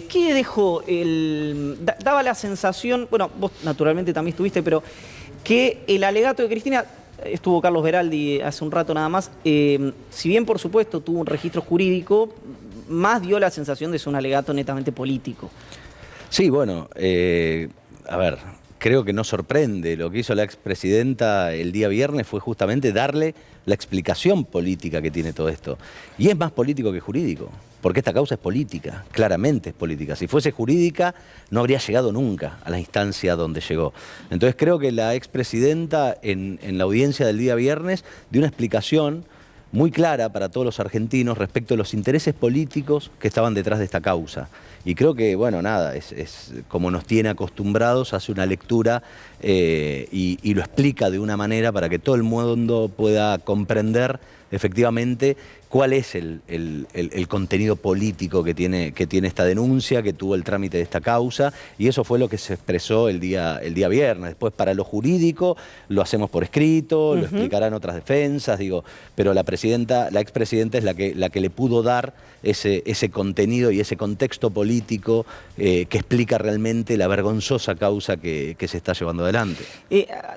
¿Qué dejó daba la sensación, bueno, vos naturalmente también estuviste, pero que el alegato de Cristina, estuvo Carlos Beraldi hace un rato nada más, si bien por supuesto tuvo un registro jurídico, más dio la sensación de ser un alegato netamente político? Sí, bueno, a ver, creo que no sorprende. Lo que hizo la expresidenta el día viernes fue justamente darle la explicación política que tiene todo esto. Y es más político que jurídico, porque esta causa es política, claramente es política. Si fuese jurídica, no habría llegado nunca a la instancia donde llegó. Entonces creo que la expresidenta en la audiencia del día viernes dio una explicación muy clara para todos los argentinos respecto a los intereses políticos que estaban detrás de esta causa. Y creo que, bueno, nada, es como nos tiene acostumbrados, hace una lectura y lo explica de una manera para que todo el mundo pueda comprender efectivamente cuál es el contenido político que tiene esta denuncia, que tuvo el trámite de esta causa, y eso fue lo que se expresó el día viernes. Después, para lo jurídico, lo hacemos por escrito, lo explicarán otras defensas, digo, pero la expresidenta es la que le pudo dar ese contenido y ese contexto político que explica realmente la vergonzosa causa que se está llevando adelante.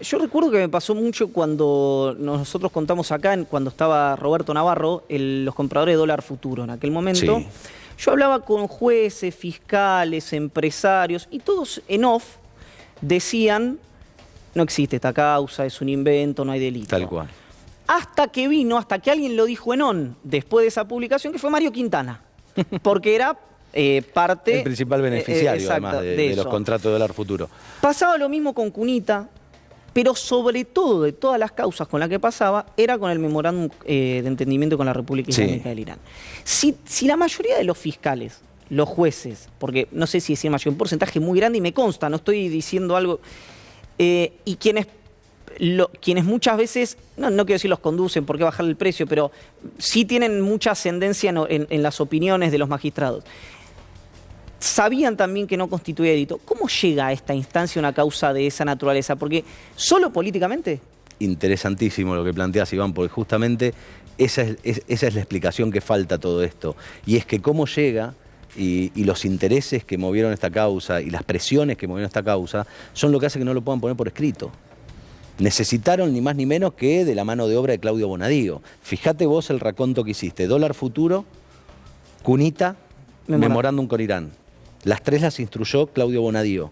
Yo recuerdo que me pasó mucho cuando nosotros contamos acá, cuando estaba Roberto Navarro, los compradores de dólar futuro en aquel momento. Sí. Yo hablaba con jueces, fiscales, empresarios, y todos en off decían: no existe esta causa, es un invento, no hay delito. Tal cual. Hasta que alguien lo dijo en on, después de esa publicación, que fue Mario Quintana. Porque era parte... El principal beneficiario, además, de los contratos de dólar futuro. Pasaba lo mismo con Cunita, pero sobre todo de todas las causas con las que pasaba, era con el memorándum de entendimiento con la República Islámica del Irán. Si la mayoría de los fiscales, los jueces, porque no sé si es mayor, un porcentaje muy grande y me consta, no estoy diciendo algo, y quienes muchas veces, no quiero decir los conducen, por qué bajar el precio, pero sí tienen mucha ascendencia en las opiniones de los magistrados, sabían también que no constituía delito. ¿Cómo llega a esta instancia una causa de esa naturaleza? Porque solo políticamente... Interesantísimo lo que planteas, Iván, porque justamente esa es la explicación que falta a todo esto. Y es que cómo llega y los intereses que movieron esta causa y las presiones que movieron esta causa son lo que hace que no lo puedan poner por escrito. Necesitaron ni más ni menos que de la mano de obra de Claudio Bonadío. Fíjate vos el raconto que hiciste: dólar futuro, Cunita, memorándum con Irán. Las tres las instruyó Claudio Bonadío.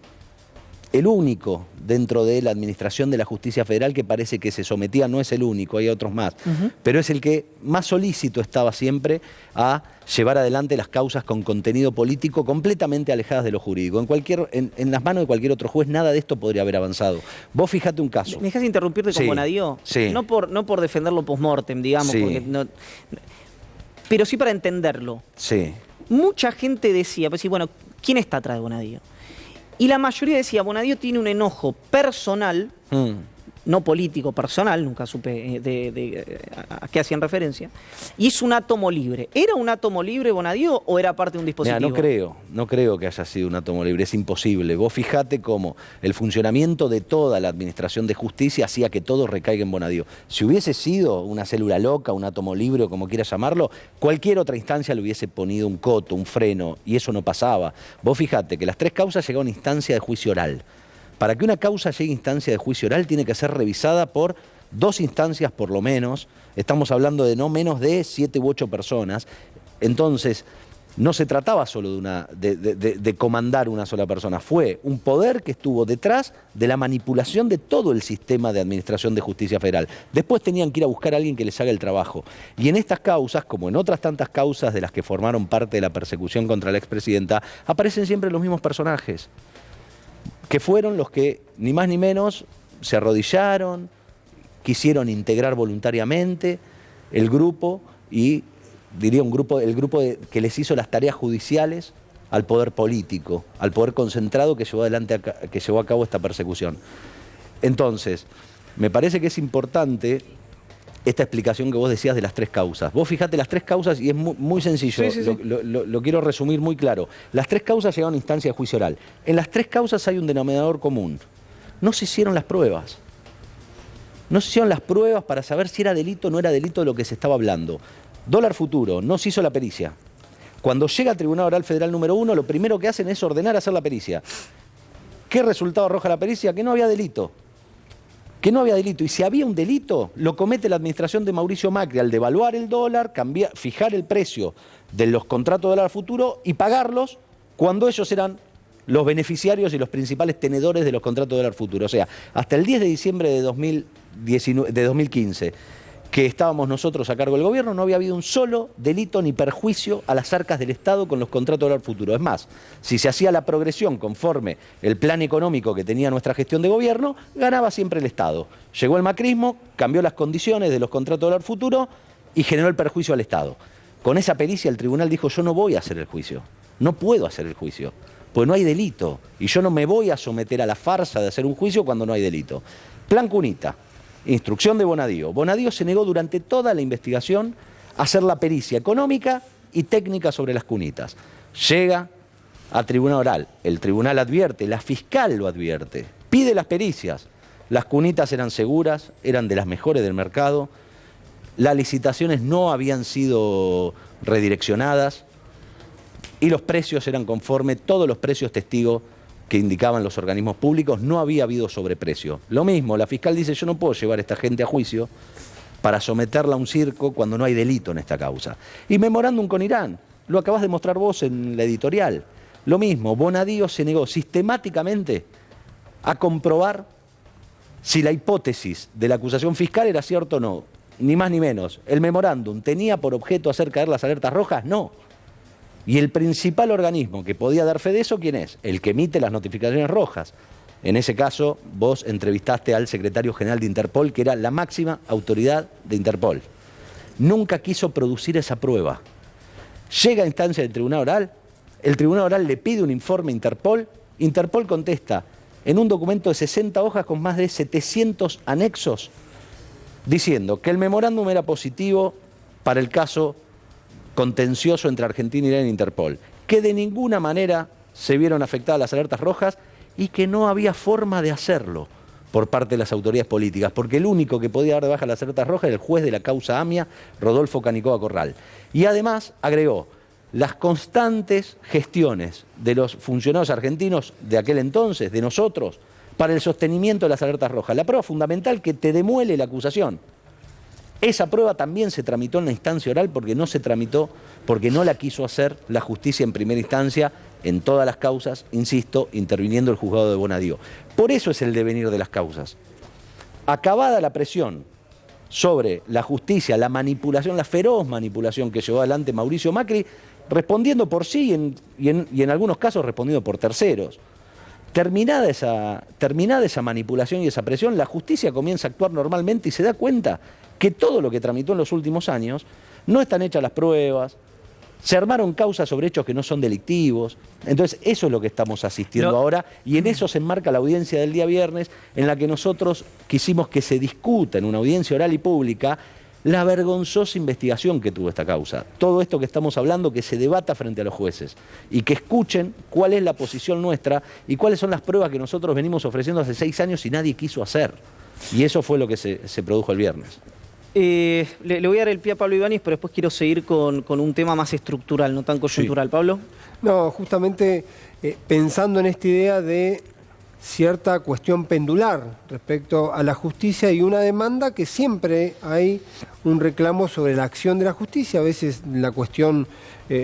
El único dentro de la Administración de la Justicia Federal que parece que se sometía, no es el único, hay otros más, pero es el que más solícito estaba siempre a llevar adelante las causas con contenido político completamente alejadas de lo jurídico. En las manos de cualquier otro juez nada de esto podría haber avanzado. Vos fijate un caso. ¿Me dejás interrumpirte con Bonadío? Sí. No por defenderlo post-mortem, digamos, sí, porque pero sí para entenderlo. Sí. Mucha gente decía, pues sí, bueno, ¿quién está atrás de Bonadío? Y la mayoría decía: Bonadío tiene un enojo personal, no político, personal, nunca supe a qué hacían referencia, y es un átomo libre. ¿Era un átomo libre Bonadío o era parte de un dispositivo? Mirá, no creo que haya sido un átomo libre, es imposible. Vos fijate cómo el funcionamiento de toda la Administración de Justicia hacía que todo recaiga en Bonadío. Si hubiese sido una célula loca, un átomo libre o como quieras llamarlo, cualquier otra instancia le hubiese ponido un coto, un freno, y eso no pasaba. Vos fijate que las tres causas llegaron a instancia de juicio oral. Para que una causa llegue a instancia de juicio oral tiene que ser revisada por 2 instancias por lo menos. Estamos hablando de no menos de 7 u 8 personas. Entonces, no se trataba solo de comandar una sola persona. Fue un poder que estuvo detrás de la manipulación de todo el sistema de Administración de Justicia Federal. Después tenían que ir a buscar a alguien que les haga el trabajo. Y en estas causas, como en otras tantas causas de las que formaron parte de la persecución contra la expresidenta, aparecen siempre los mismos personajes, que fueron los que, ni más ni menos, se arrodillaron, quisieron integrar voluntariamente el grupo y, diría, el grupo que les hizo las tareas judiciales al poder político, al poder concentrado que llevó a cabo esta persecución. Entonces, me parece que es importante esta explicación que vos decías de las tres causas. Vos fijate las tres causas y es muy sencillo, sí. Lo quiero resumir muy claro. Las tres causas llegaron a instancia de juicio oral. En las tres causas hay un denominador común. No se hicieron las pruebas. No se hicieron las pruebas para saber si era delito o no era delito de lo que se estaba hablando. Dólar futuro, no se hizo la pericia. Cuando llega al Tribunal Oral Federal número 1, lo primero que hacen es ordenar hacer la pericia. ¿Qué resultado arroja la pericia? Que no había delito. Que no había delito. Y si había un delito, lo comete la administración de Mauricio Macri al devaluar el dólar, fijar el precio de los contratos de dólar futuro y pagarlos cuando ellos eran los beneficiarios y los principales tenedores de los contratos de dólar futuro. O sea, hasta el 10 de diciembre de 2015, que estábamos nosotros a cargo del gobierno, no había habido un solo delito ni perjuicio a las arcas del Estado con los contratos de dólar futuro. Es más, si se hacía la progresión conforme el plan económico que tenía nuestra gestión de gobierno, ganaba siempre el Estado. Llegó el macrismo, cambió las condiciones de los contratos de dólar futuro y generó el perjuicio al Estado. Con esa pericia el tribunal dijo: yo no voy a hacer el juicio, no puedo hacer el juicio, pues no hay delito y yo no me voy a someter a la farsa de hacer un juicio cuando no hay delito. Plan Cunita. Instrucción de Bonadío. Bonadío se negó durante toda la investigación a hacer la pericia económica y técnica sobre las cunitas. Llega a tribunal oral, el tribunal advierte, la fiscal lo advierte, pide las pericias. Las cunitas eran seguras, eran de las mejores del mercado, las licitaciones no habían sido redireccionadas y los precios eran conforme, todos los precios testigos que indicaban los organismos públicos, no había habido sobreprecio. Lo mismo, la fiscal dice: yo no puedo llevar a esta gente a juicio para someterla a un circo cuando no hay delito en esta causa. Y memorándum con Irán, lo acabás de mostrar vos en la editorial. Lo mismo, Bonadío se negó sistemáticamente a comprobar si la hipótesis de la acusación fiscal era cierta o no, ni más ni menos. El memorándum tenía por objeto hacer caer las alertas rojas, no. Y el principal organismo que podía dar fe de eso, ¿quién es? El que emite las notificaciones rojas. En ese caso, vos entrevistaste al secretario general de Interpol, que era la máxima autoridad de Interpol. Nunca quiso producir esa prueba. Llega a instancia del tribunal oral, el tribunal oral le pide un informe a Interpol, Interpol contesta en un documento de 60 hojas con más de 700 anexos, diciendo que el memorándum era positivo para el caso contencioso entre Argentina, Irán e Interpol, que de ninguna manera se vieron afectadas las alertas rojas y que no había forma de hacerlo por parte de las autoridades políticas, porque el único que podía dar de baja las alertas rojas era el juez de la causa AMIA, Rodolfo Canicoba Corral. Y además agregó las constantes gestiones de los funcionarios argentinos de aquel entonces, de nosotros, para el sostenimiento de las alertas rojas. La prueba fundamental que te demuele la acusación. Esa prueba también se tramitó en la instancia oral porque no se tramitó, porque no la quiso hacer la justicia en primera instancia en todas las causas, insisto, interviniendo el juzgado de Bonadío. Por eso es el devenir de las causas. Acabada la presión sobre la justicia, la manipulación, la feroz manipulación que llevó adelante Mauricio Macri, respondiendo por sí y en algunos casos respondiendo por terceros. Terminada esa manipulación y esa presión, la justicia comienza a actuar normalmente y se da cuenta que todo lo que tramitó en los últimos años no están hechas las pruebas, se armaron causas sobre hechos que no son delictivos. Entonces eso es lo que estamos asistiendo ahora y en eso se enmarca la audiencia del día viernes, en la que nosotros quisimos que se discuta en una audiencia oral y pública la vergonzosa investigación que tuvo esta causa. Todo esto que estamos hablando, que se debata frente a los jueces y que escuchen cuál es la posición nuestra y cuáles son las pruebas que nosotros venimos ofreciendo hace 6 años y nadie quiso hacer. Y eso fue lo que se produjo el viernes. Le voy a dar el pie a Pablo Ibáñez, pero después quiero seguir con un tema más estructural, no tan coyuntural. Sí. Pablo. No, justamente pensando en esta idea de cierta cuestión pendular respecto a la justicia y una demanda que siempre hay un reclamo sobre la acción de la justicia, a veces la cuestión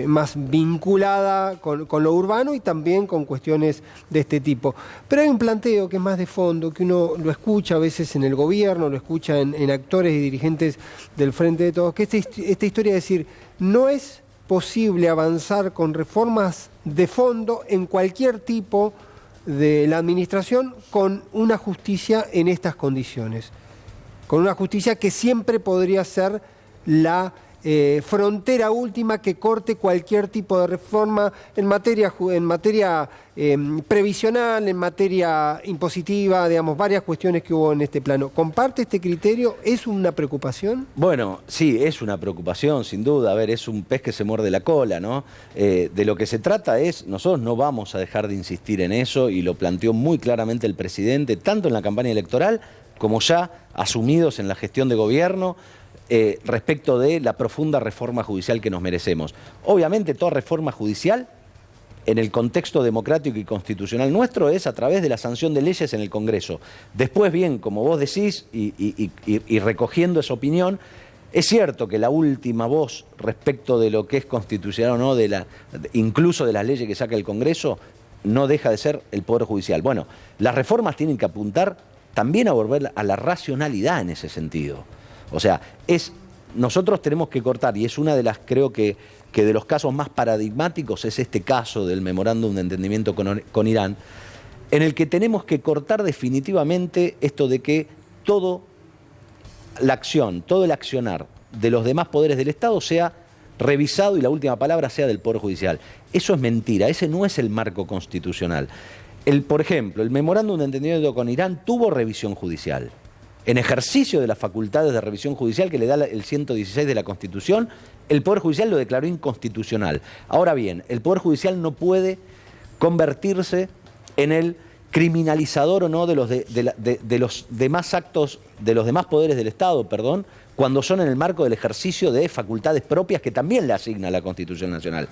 más vinculada con lo urbano y también con cuestiones de este tipo. Pero hay un planteo que es más de fondo, que uno lo escucha a veces en el gobierno, lo escucha en actores y dirigentes del Frente de Todos, que esta historia es decir, no es posible avanzar con reformas de fondo en cualquier tipo de la administración con una justicia en estas condiciones, con una justicia que siempre podría ser la frontera última que corte cualquier tipo de reforma en materia previsional, en materia impositiva, digamos, varias cuestiones que hubo en este plano. ¿Comparte este criterio? ¿Es una preocupación? Bueno, sí, es una preocupación, sin duda. A ver, es un pez que se muerde la cola, ¿no? De lo que se trata es, nosotros no vamos a dejar de insistir en eso y lo planteó muy claramente el presidente, tanto en la campaña electoral como ya asumidos en la gestión de gobierno. respecto de la profunda reforma judicial que nos merecemos. Obviamente toda reforma judicial, en el contexto democrático y constitucional nuestro, es a través de la sanción de leyes en el Congreso. Después, bien, como vos decís, y recogiendo esa opinión, es cierto que la última voz respecto de lo que es constitucional o no, incluso de las leyes que saca el Congreso, no deja de ser el Poder Judicial. Bueno, las reformas tienen que apuntar también a volver a la racionalidad en ese sentido. O sea, nosotros tenemos que cortar, y es una de las, creo que de los casos más paradigmáticos es este caso del memorándum de entendimiento con Irán, en el que tenemos que cortar definitivamente esto de que todo el accionar de los demás poderes del Estado sea revisado y la última palabra sea del Poder Judicial. Eso es mentira, ese no es el marco constitucional. Por ejemplo, el memorándum de entendimiento con Irán tuvo revisión judicial. En ejercicio de las facultades de revisión judicial que le da el 116 de la Constitución, el Poder Judicial lo declaró inconstitucional. Ahora bien, el Poder Judicial no puede convertirse en el criminalizador o no de los demás actos, de los demás poderes del Estado, cuando son en el marco del ejercicio de facultades propias que también le asigna la Constitución Nacional.